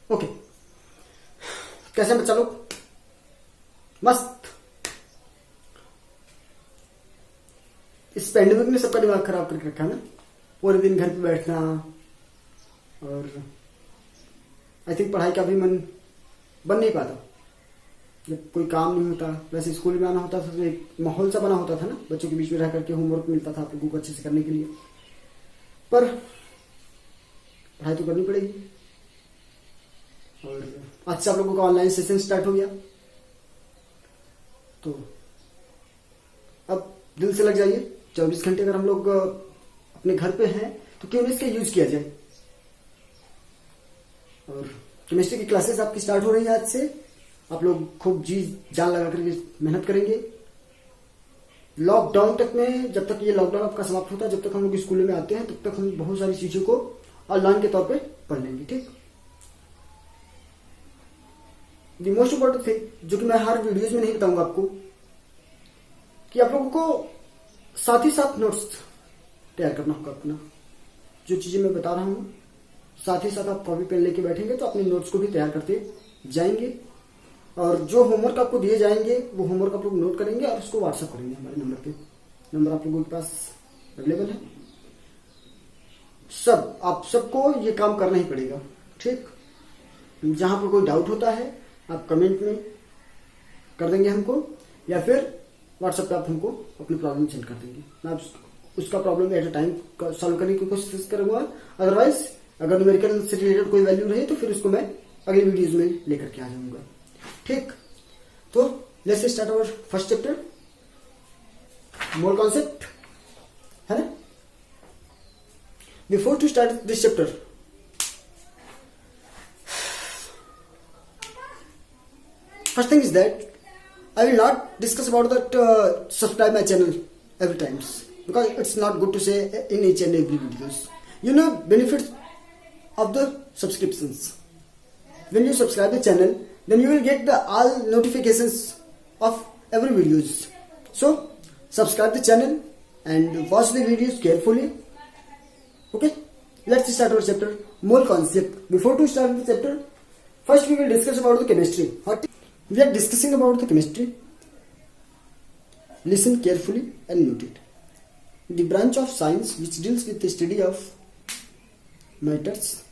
Okay, कैसे हैं बच्चा लोग? मस्त। इस पैंडेमिक ने सबका दिमाग खराब करके रखा है ना। पूरे दिन घर पे बैठना और आई थिंक पढ़ाई का भी मन बन नहीं पाता। जब कोई काम नहीं होता, वैसे स्कूल में आना होता था तो एक माहौल सा बना होता था ना, बच्चों के बीच में रह करके होमवर्क मिलता था आप लोगों को अच्छे से करने के लिए। पर पढ़ाई तो करनी पड़ेगी। और आज से आप लोगों का ऑनलाइन सेशन स्टार्ट हो गया, तो अब दिल से लग जाइए। 24 घंटे अगर हम लोग अपने घर पे हैं तो क्यों नहीं इसका यूज किया जाए। और केमिस्ट्री की क्लासेस आपकी स्टार्ट हो रही है आज से। आप लोग खूब जी जान लगा करके मेहनत करेंगे। लॉकडाउन तक में, जब तक ये लॉकडाउन आपका समाप्त होता है, जब तक हम लोग स्कूल में आते हैं, तब तक हम बहुत सारी चीजों को ऑनलाइन के तौर पे पढ़ लेंगे। ठीक, द मोस्ट इम्पोर्टेंट थिंग जो कि मैं हर वीडियोज में नहीं बताऊंगा आपको, कि आप लोगों को साथ ही साथ नोट्स तैयार करना होगा अपना। जो चीजें मैं बता रहा हूं साथ ही साथ आप कॉपी पेन लेके बैठेंगे तो अपने नोट्स को भी तैयार करते जाएंगे। और जो होमवर्क आपको दिए जाएंगे वो होमवर्क आप लोग नोट करेंगे और उसको व्हाट्सएप करेंगे हमारे नंबर पे। नंबर आप लोगों के पास अवेलेबल है। सब आप सबको ये काम करना ही पड़ेगा। ठीक, जहां पर कोई डाउट होता है आप कमेंट में कर देंगे हमको, या फिर व्हाट्सएप पे आप हमको अपनी प्रॉब्लम सेंड कर देंगे। मैं उसका problem at a time solve करने की कोशिश करूंगा। अदरवाइज अगर न्यूमेरिकल से रिलेटेड कोई वैल्यू रही तो फिर उसको मैं अगली वीडियोज में लेकर के आ जाऊंगा। ठीक, तो let's start our first chapter, mole concept, है ना। Before to start this chapter, first thing is that I will not discuss about that subscribe my channel every times, because it's not good to say in each and every videos. You know benefits of the subscriptions. When you subscribe the channel, then you will get the all notifications of every videos. So subscribe the channel and watch the videos carefully. Okay, let's start our chapter, mole concept. Before to start the chapter, first we will discuss about the chemistry. We are discussing about the chemistry. Listen carefully and note it. The branch of science which deals with the study of matters,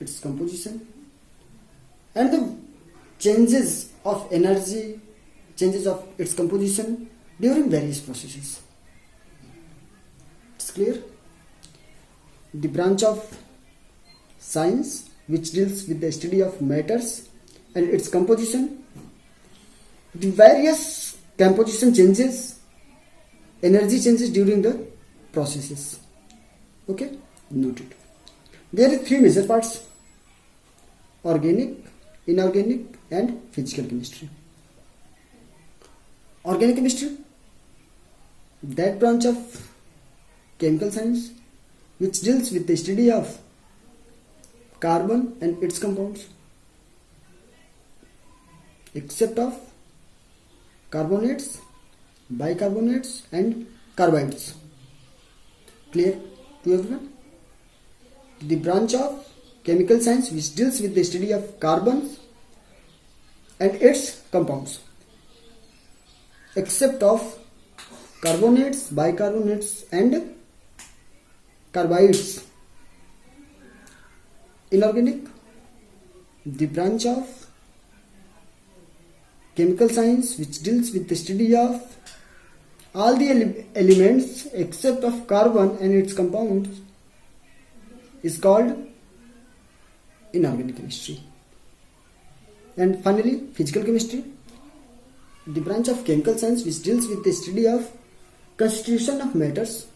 its composition, and the changes of energy, changes of its composition during various processes. It's clear? The branch of science which deals with the study of matters and its composition, the various composition changes, energy changes during the processes. Okay, note it. There are three major parts: organic, inorganic, and physical chemistry. Organic chemistry, that branch of chemical science which deals with the study of carbon and its compounds, except of carbonates, bicarbonates, and carbides. Clear to everyone? The branch of chemical science which deals with the study of carbons and its compounds, except of carbonates, bicarbonates, and carbides. Inorganic, the branch of chemical science which deals with the study of all the elements except of carbon and its compounds, is called inorganic chemistry. And finally, physical chemistry, the branch of chemical science which deals with the study of constitution of matters,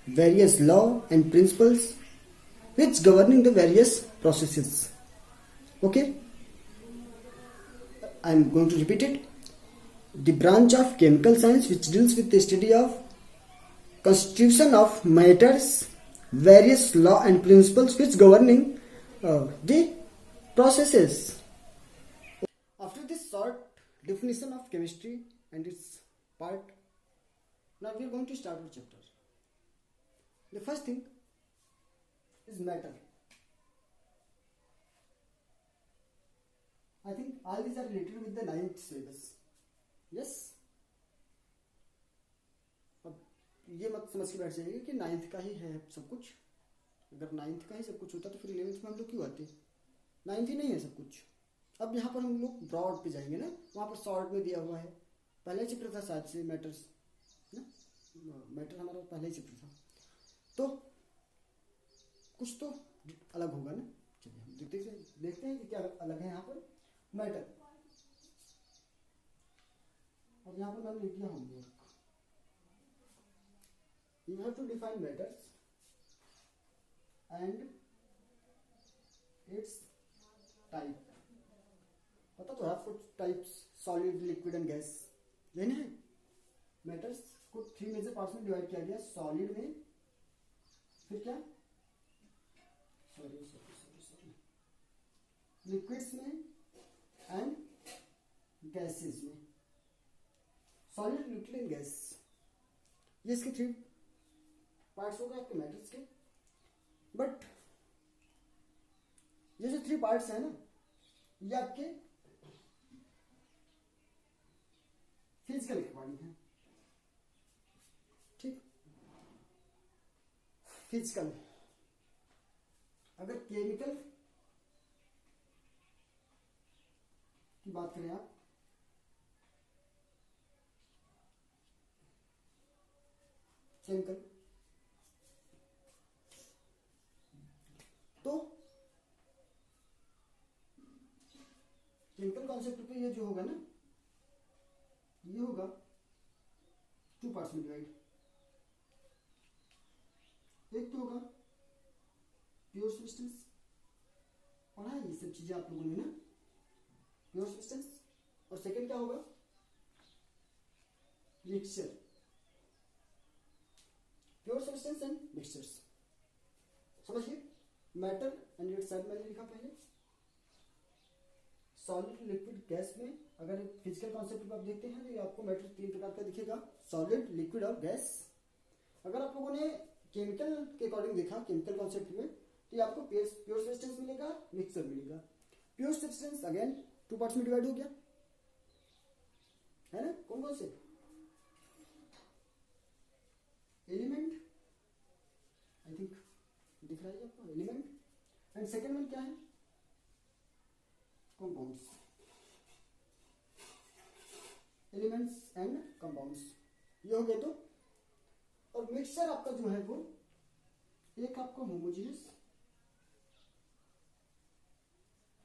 various law and principles which governing the various processes. Okay, I am going to repeat it. The branch of chemical science which deals with the study of constitution of matters, various law and principles which governing the processes. After this short definition of chemistry and its part, now we are going to start our chapter. The first thing is matter. I think all these are related with the 9th syllabus. Yes. अब ये मत समझ के बैठ जाइए कि 9th का ही है सब कुछ. अगर 9th का ही सब कुछ होता तो फिर 11th में हम लोग क्यों आते. 9th ही नहीं है सब कुछ. अब यहाँ पर हम लोग ब्रॉड पे जाएंगे ना. वहाँ पर शॉर्ट में दिया हुआ है. पहला चैप्टर था शायद से मैटर्स ना. मैटर हमारा पहला ही चैप्टर था. तो कुछ तो अलग होगा ना. चलिए हम देखते हैं कि क्या अलग है यहाँ पर. मैटर. और यहाँ पर मैंने लिख दिया homework. You have to define matters and its type. पता तो है आपको types solid liquid and gas लेने हैं. मैटर्स को 3 मेजर पार्ट्स में डिवाइड किया गया. सॉलिड में, फिर क्या, सॉरी लिक्विड्स में एंड गैसेस में. सॉलिड लिक्विड एंड गैस, ये इसके 3 पार्ट्स हो गए आपके मैटर्स के. बट ये जो 3 पार्ट्स है ना, ये आपके फिजिकल अकॉर्डिंग है. ठीक. फिजिकल. अगर केमिकल की बात करें आप, केमिकल, तो केमिकल कॉन्सेप्ट पे ये जो होगा ना, ये होगा 2 पार्ट्स में डिवाइड. एक तो होगा प्योर सब्सटेंस. पढ़ा है ये सब चीजें आप लोगों ने ना, प्योर सब्सटेंस. और सेकंड क्या होगा, mixture. Pure substance and mixtures. समझिए. मैटर एंड इट्स टाइप मैंने लिखा पहले. सॉलिड लिक्विड गैस में अगर फिजिकल कॉन्सेप्ट आप देखते हैं तो ये आपको मैटर 3 प्रकार का दिखेगा, सॉलिड लिक्विड और गैस. अगर आप लोगों ने केमिकल के अकॉर्डिंग देखा केमिकल कॉन्सेप्ट में, तो ये आपको प्योर सब्सटेंस मिलेगा, मिक्सचर मिलेगा. प्योर सब्सटेंस अगेन 2 पार्ट्स में डिवाइड हो गया है ना. कौन कौन से? एलिमेंट, आई थिंक दिख रहा है आपको, एलिमेंट. एंड सेकेंड वन क्या है, कंपाउंड्स. एलिमेंट्स एंड कंपाउंड्स, ये हो गया. तो और मिक्सचर आपका जो है वो एक आपका होमोजेनियस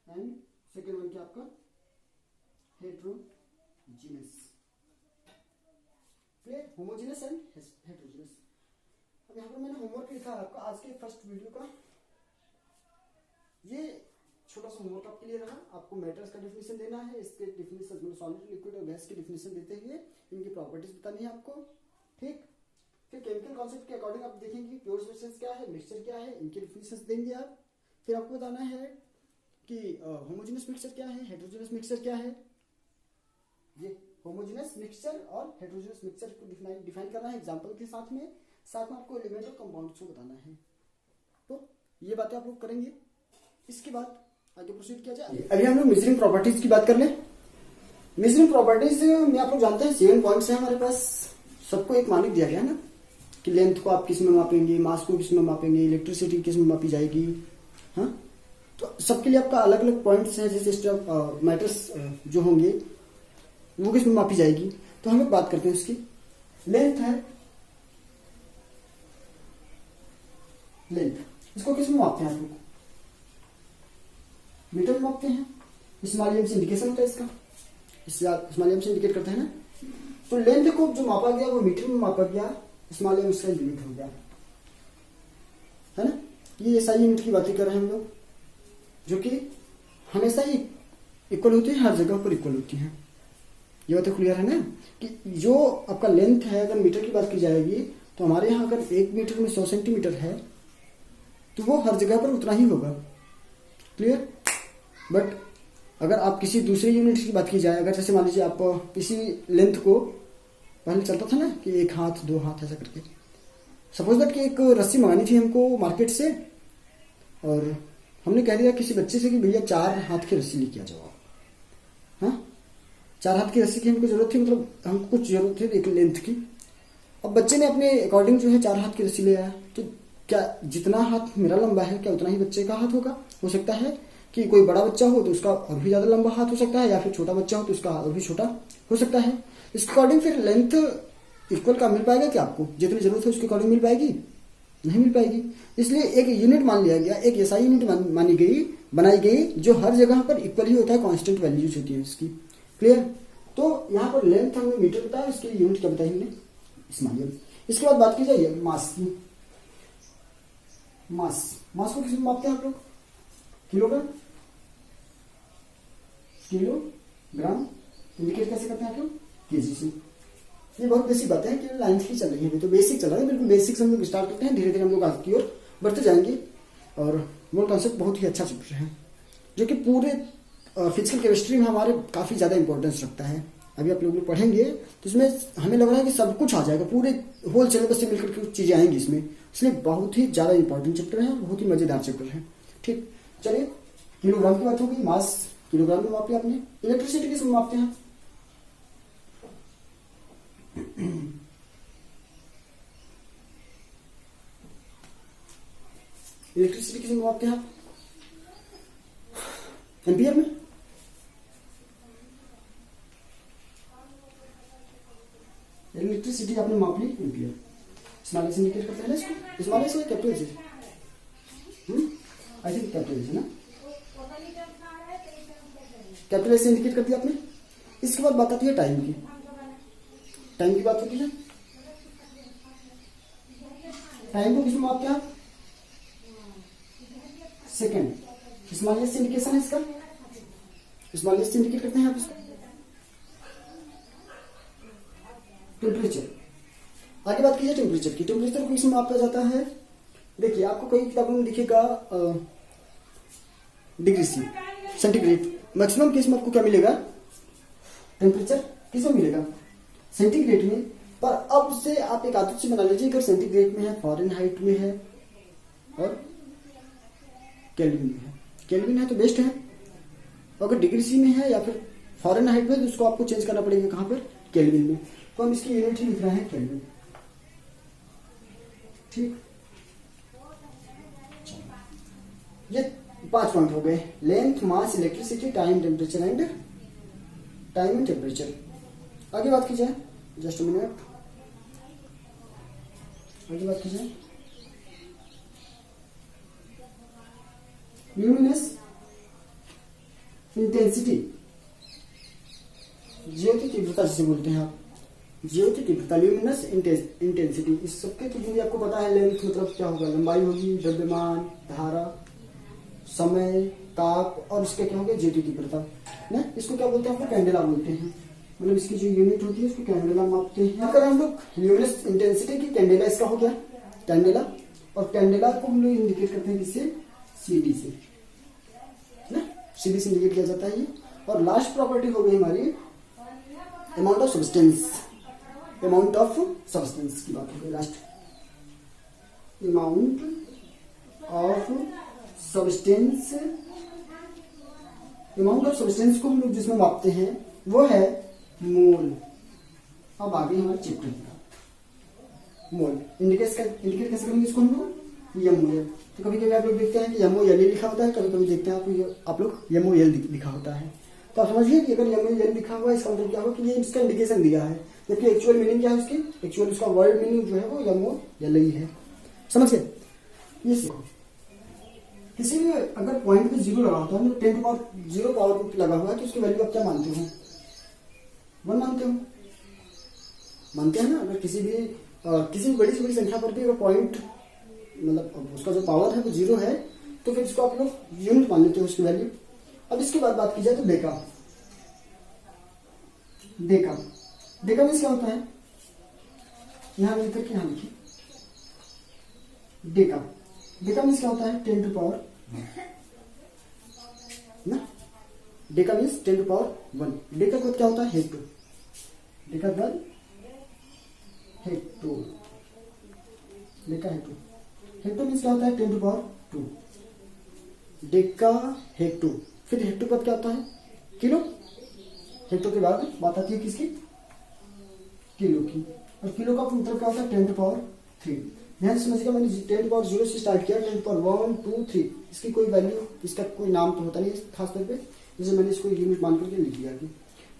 एंड सेकेंड वन क्या आपका heterogeneous. Clear. Homogeneous and heterogeneous. अब यहाँ पर मैंने होमवर्क लिखा है आपका आज के फर्स्ट वीडियो का. ये छोटा सा होमवर्क आपके लिए रहा. आपको मैटर्स का डिफिनेशन देना है. इसके डिफिनेशन मतलब सॉलिड लिक्विड और गैस के डिफिनेशन देते हुए इनकी प्रॉपर्टीज बतानी है आपको. ठीक. फिर केमिकल कॉन्सेप्ट के अकॉर्डिंग आप देखेंगे प्योर सब्सटेंस क्या है, मिक्सचर क्या है, इनके डिफिनेशन देंगे आप. फिर आपको बताना है कि होमोजेनियस मिक्सचर क्या है, हेट्रोजेनियस मिक्सचर क्या है. ये होमोजेनियस मिक्सचर और हेट्रोजेनियस मिक्सचर को डिफाइन करना है एग्जांपल के साथ में आपको एलिमेंट और कंपाउंड्स को बताना है. तो ये बातें आप लोग करेंगे. इसके बाद आगे प्रोसीड किया जाए. अभी हम लोग मेजरिंग प्रॉपर्टीज की बात कर लें. मेजरिंग प्रॉपर्टीज में आप लोग जानते हैं 7 पॉइंट्स हैं हमारे पास. सबको एक मानक दिया गया है ना कि लेंथ को आप किस में मापेंगे, मास को किस में मापेंगे, इलेक्ट्रिसिटी किस में मापी जाएगी. हाँ, तो सबके लिए आपका अलग अलग पॉइंट्स हैं. जैसे मैटर्स जो होंगे वो किस में मापी जाएगी. तो हम लोग बात करते हैं उसकी. लेंथ है, लेंथ इसको किस में मापते हैं आप लोग? मीटर में मापते हैं. स्मॉल एम से इंडिकेशन होता है इसका. स्मॉल एम से इंडिकेट करते हैं ना. तो लेंथ को जो मापा गया वो मीटर में मापा गया. स्मॉल एम इसका यूनिट हो गया है ना. ये SI यूनिट की बातें कर रहे हैं हम लोग, जो कि हमेशा ही इक्वल होती है, हर जगह पर इक्वल होती है. ये बातें क्लियर है ना कि जो आपका लेंथ है अगर मीटर की बात की जाएगी तो हमारे यहाँ अगर 1 मीटर में 100 सेंटीमीटर है तो वो हर जगह पर उतना ही होगा. क्लियर. बट अगर आप किसी दूसरे यूनिट की बात की जाए, अगर जैसे मान लीजिए आप किसी लेंथ को, पहले चलता था ना कि 1 हाथ 2 हाथ ऐसा करके, सपोज दैट कि एक रस्सी मंगानी थी हमको मार्केट से और हमने कह दिया किसी बच्चे से कि भैया 4 हाथ की रस्सी लेके आ जाओ. 4 हाथ की रस्सी की हमको जरूरत थी, मतलब हमको कुछ जरूरत थी एक लेंथ की। अब बच्चे ने अपने अकॉर्डिंग जो है 4 हाथ की रस्सी ले आया, तो क्या जितना हाथ मेरा लंबा है क्या उतना ही बच्चे का हाथ होगा? हो सकता है कि कोई बड़ा बच्चा हो तो उसका और भी ज्यादा लंबा हाथ हो सकता है, या फिर छोटा बच्चा हो तो उसका और भी छोटा हो सकता है। इसके अकॉर्डिंग फिर लेंथ इक्वल का मिल पाएगा क्या आपको? जितनी जरूरत है उसके अकॉर्डिंग मिल पाएगी? नहीं मिल पाएगी। इसलिए एक यूनिट मान लिया गया, एक ऐसा यूनिट मानी गई, बनाई गई जो हर जगह पर इक्वल ही होता है, कांस्टेंट वैल्यूज होती है इसकी। क्लियर? तो यहाँ पर लेंथ हमने मीटर बताया, इसकी यूनिट क्या बताई हमने? स्मॉल। इसके बाद बात की जाए मास की। मास को किस में मापते हैं आप लोग? Kilogram, kilogram. इंडिकेट कैसे करते हैं आप लोग? केजी से। ये बहुत बेसिक बात है कि लाइन की चल रही है, तो बेसिक चल रहा है, बिल्कुल बेसिक से हम लोग स्टार्ट करते हैं, धीरे धीरे हम लोग आगे की ओर बढ़ते जाएंगे। और मूल कॉन्सेप्ट बहुत ही अच्छा चैप्टर है, जो कि पूरे फिजिकल केमिस्ट्री में हमारे काफी ज्यादा इंपॉर्टेंस रखता है। अभी आप लोग पढ़ेंगे तो इसमें हमें लग रहा है कि सब कुछ आ जाएगा, पूरे होल सिलेबस से मिलकर कुछ चीजें आएंगी इसमें, इसलिए बहुत ही ज्यादा इंपॉर्टेंट चैप्टर है, बहुत ही मजेदार चैप्टर है। ठीक, चलिए किलोग्राम की बात होगी। मास किलोग्राम में मापते हैं आपने। इलेक्ट्रिसिटी किस में मापते हैं? इलेक्ट्रिसिटी किस में मापते हैं आप? एम्पियर में। इलेक्ट्रिसिटी आपने माप ली एम्पियर। स्मॉल से इंडिकेट करते हैं ना इसको, स्मॉल से कैपिटल से? आई थिंक कैपिटल से ना, कैपिटल से इंडिकेट कर दिया आपने। इसके बाद बात आती है टाइम की। टाइम की बात होती है, टाइम को किस में मापते हैं आप? सेकेंड। स्मॉल से इंडिकेशन है इसका, स्मॉल से इंडिकेट करते हैं आप इसको। टेम्परेचर, आगे बात की जाए टेम्परेचर की। टेम्परेचर को इसमें मापा जाता है, देखिए आपको कई किताबों में दिखेगा degree C, centigrade. Maximum case में आपको क्या मिलेगा? टेम्परेचर किस में मिलेगा? सेंटीग्रेड में। पर अब से आप एक आदत से बना लीजिए, अगर सेंटीग्रेड में है, फॉरेनहाइट में है और केल्विन में है। केल्विन है तो बेस्ट है, अगर डिग्री सी में है या फिर फॉरेनहाइट में तो उसको आपको चेंज करना पड़ेगा कहां पर? केल्विन में। तो हम इसकी यूनिट ही लिख रहे हैं केल्विन। ठीक, ये 5 पॉइंट हो गए। Length, mass, electricity, time, temperature and temperature. आगे बात की जाए, जस्ट मिनट, आगे बात की जाए ल्यूमिनस इंटेंसिटी, ज्योति तीव्रता जिसे बोलते हैं आप, ज्योति तीव्रता, ल्यूमिनस इंटेंसिटी। इस सबके तो हिंदी आपको पता है। लेंथ मतलब क्या होगा? लंबाई होगी, द्रव्यमान, धारा, समय, ताप, और इसके क्या होगा? ज्योति तीव्रता ना। इसको क्या बोलते हैं? आपको कैंडेला बोलते हैं, मतलब इसकी जो यूनिट होती है उसको कैंडेला मापते हैं। अगर हम लोग ल्यूमिनस इंटेंसिटी की कैंडेला, इसका हो गया कैंडेला, और कैंडेला को हम लोग इंडिकेट करते हैं किससे? सीडी से ना, सीडी से इंडिकेट किया जाता है ये। और लास्ट प्रॉपर्टी हो गई हमारी amount of substance. Amount of substance की बात हो गई last, amount of substance. Amount of substance को हम लोग जिसमें मापते हैं वो है मोल। अब आगे हमारे चैप्टर का मोल। इंडिकेट कैसे करेंगे इसको हम लोग? MOL। तो कभी कभी आप लोग देखते हैं कि MOL लिखा होता है, कभी कभी देखते हैं आप लोग MOL लिखा होता है। तो आप समझिए कि अगर MOL लिखा हुआ है इसका मतलब क्या होगा कि ये इसका इंडिकेशन दिया है, जबकि एक्चुअल मीनिंग क्या है उसकी? एक्चुअल उसका वर्ड मीनिंग जो है वो MOL ही है। समझ गए? ये सीखो। किसी भी अगर पॉइंट पे 0 लगा होता है, 10⁻0 पावर लगा हुआ है, तो उसकी वैल्यू आप क्या मानते हो? 1 मानते हो? मानते हैं ना। अगर किसी भी बड़ी से बड़ी संख्या पर भी अगर पॉइंट मतलब उसका जो पावर है वो 0 है, तो फिर इसको आप लोग यूनिट मान लेते हो उसकी वैल्यू। अब इसके बाद बात की जाए तो डेका। डेका मीन्स क्या होता है? यहां लिखकर के यहां लिखिए, डेका मीन्स क्या होता है? 10 टू पावर ना। Deca means 10 to power 1। Deca का क्या होता है? Hecto. Deca one hecto, deca hecto. Hecto means क्या होता है? 10 टू पावर 2। Deca hecto. फिर हेक्टो पद क्या होता है? किलो। हेक्टो के बाद बात आती है किसकी, किलो की। और किलो का मतलब क्या होता है 10⁻3। ध्यान से समझिएगा, मैंने 10⁻0 से स्टार्ट किया, 10⁻1 2 3, इसकी कोई वैल्यू, इसका कोई नाम तो होता नहीं खास तौर पे, जैसे मैंने इसको यूनिट मान करके लिख दिया।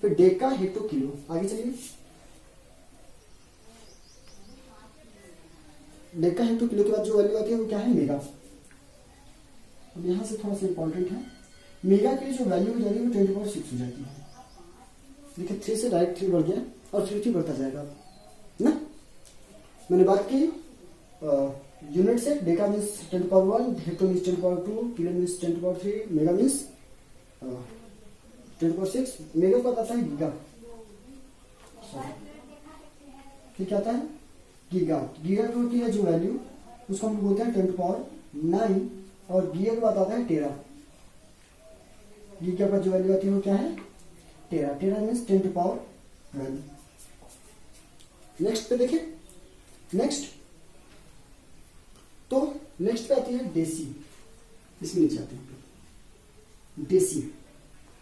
फिर डेका हेक्टो किलो, आगे चलिए। डेका हेक्टो किलो के बाद जो वैल्यू आती है वो क्या है, मेगा। अब यहाँ से थोड़ा सा इंपॉर्टेंट है, मेगा के लिए जो वैल्यू हो जाती है वो 10⁻6 हो जाती है। देखिए 3 से डायरेक्ट 3 बढ़ गया और 3 बढ़ता जाएगा ना। मैंने बात की यूनिट से, Deka means 10⁻1, hecto means 10⁻2, kilo means 10⁻3, mega means 10⁻6। Mega को आता है गीगा, क्या आता है गीगा। गीगा की होती है जो वैल्यू उसको हम बोलते हैं 10⁻9, और गीगा के बाद आता है टेरा। गीगा का जो वैल्यू आती है वो क्या है, टेरा। टेरा मीन्स 10⁻12। नेक्स्ट पे देखिए, नेक्स्ट पे आती है डेसी। इसमें नीचे आते हैं डेसी।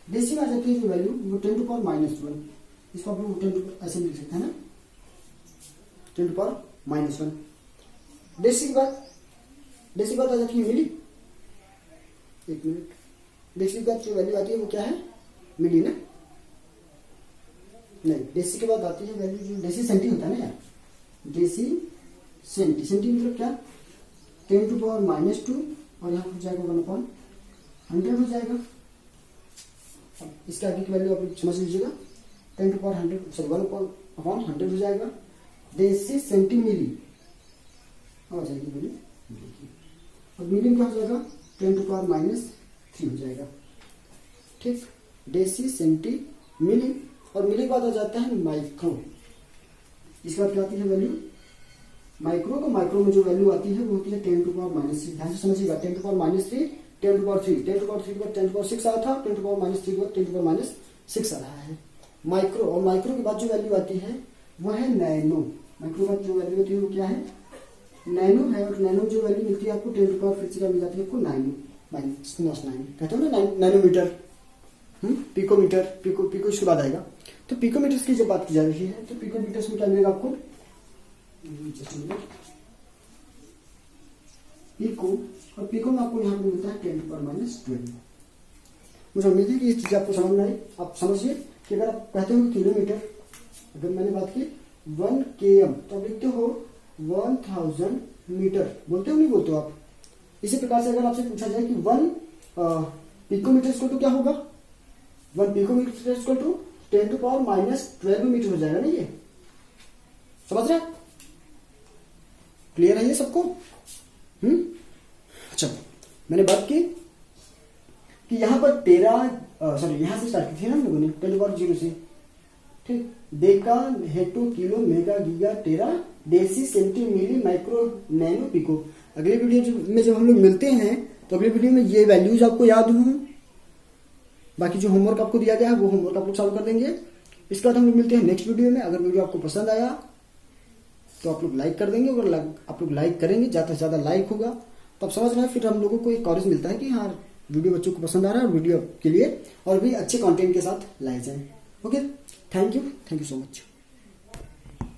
डेसी में आ जाती है जो वैल्यू वो 10⁻−1। इसको आप लोग 10 ऐसे लिख सकते हैं ना, 10⁻−1। डेसी के बाद आ जाती है मिली। एक मिनट, डेसी के बाद जो वैल्यू आती है वो क्या है, मिली ना, नहीं, डेसी के बाद आती है वैल्यू जो डेसी सेंटी होता है ना यार, डेसी सेंटी। सेंटी मतलब क्या, 10⁻−2 और यहाँ हो जाएगा 1/100 हो जाएगा। अब इसके आगे की वैल्यू आप समझ लीजिएगा, 1/100 हो जाएगा। डेसी सेंटी मिली आ जाएगी वैल्यू मिली की। और मिली क्या हो जाएगा, 10⁻−3 हो जाएगा। ठीक, डेसी सेंटी मिली। और मिली के बाद आ जाता है माइक्रो। इसके बाद क्या आती है वैल्यू, माइक्रो। को माइक्रो में जो वैल्यू आती है वो होती है 10⁻3। ध्यान से समझिएगा, 10⁻3, 10⁻3, 10⁻3 के बाद 10⁻6 आया था, 10⁻3 के बाद 10⁻6 आ रहा है माइक्रो। और माइक्रो के बाद जो वैल्यू आती है वो है नैनो। माइक्रो के बाद जो वैल्यू होती है वो क्या है, नैनो है। और नैनो जो वैल्यू मिलती है आपको 10⁻5 से मिल जाती है आपको 9 कहते हो ना, नैनोमीटर, पिकोमीटर। पिको इसके बाद आएगा। तो पिकोमीटर्स की जब बात की जा रही है तो पिकोमीटर्स में क्या मिलेगा आपको, पिको। और पिको में आपको यहाँ पे मिलता है 10⁻12। मुझे उम्मीद है कि इस चीज आपको समझ में आई। आप समझिए कि अगर आप कहते हो किलोमीटर, अगर मैंने बात की 1 km तो आप लिखते हो 1000 मीटर, बोलते हो नहीं बोलते हो आप। इसी प्रकार से अगर आपसे पूछा जाए कि 1 पिकोमीटर इक्वल टू क्या होगा, 1 पिकोमीटर इक्वल टू 10⁻12 मीटर हो जाएगा ना। ये समझ रहे, क्लियर है ये सबको। चलो, मैंने बात की कि यहां पर यहां से स्टार्ट की थी ना हम लोगों ने 10⁻0 से। ठीक, deca hecto kilo mega giga tera deci centi milli micro nano pico. अगले वीडियो में जब हम लोग मिलते हैं तो अगले वीडियो में ये वैल्यूज आपको याद हों। बाकी जो होमवर्क आपको दिया गया है वो होमवर्क आप लोग सॉल्व कर देंगे। इसके बाद हम लोग मिलते हैं नेक्स्ट वीडियो में। अगर वीडियो आपको पसंद आया तो आप लोग लाइक कर देंगे। अगर आप लोग लाइक करेंगे, ज़्यादा से ज़्यादा लाइक होगा तो आप समझ रहे हैं, फिर हम लोगों को एक कॉलेज मिलता है कि हाँ वीडियो बच्चों को पसंद आ रहा है और वीडियो के लिए और भी अच्छे कंटेंट के साथ लाए जाएं। Okay, thank you so much.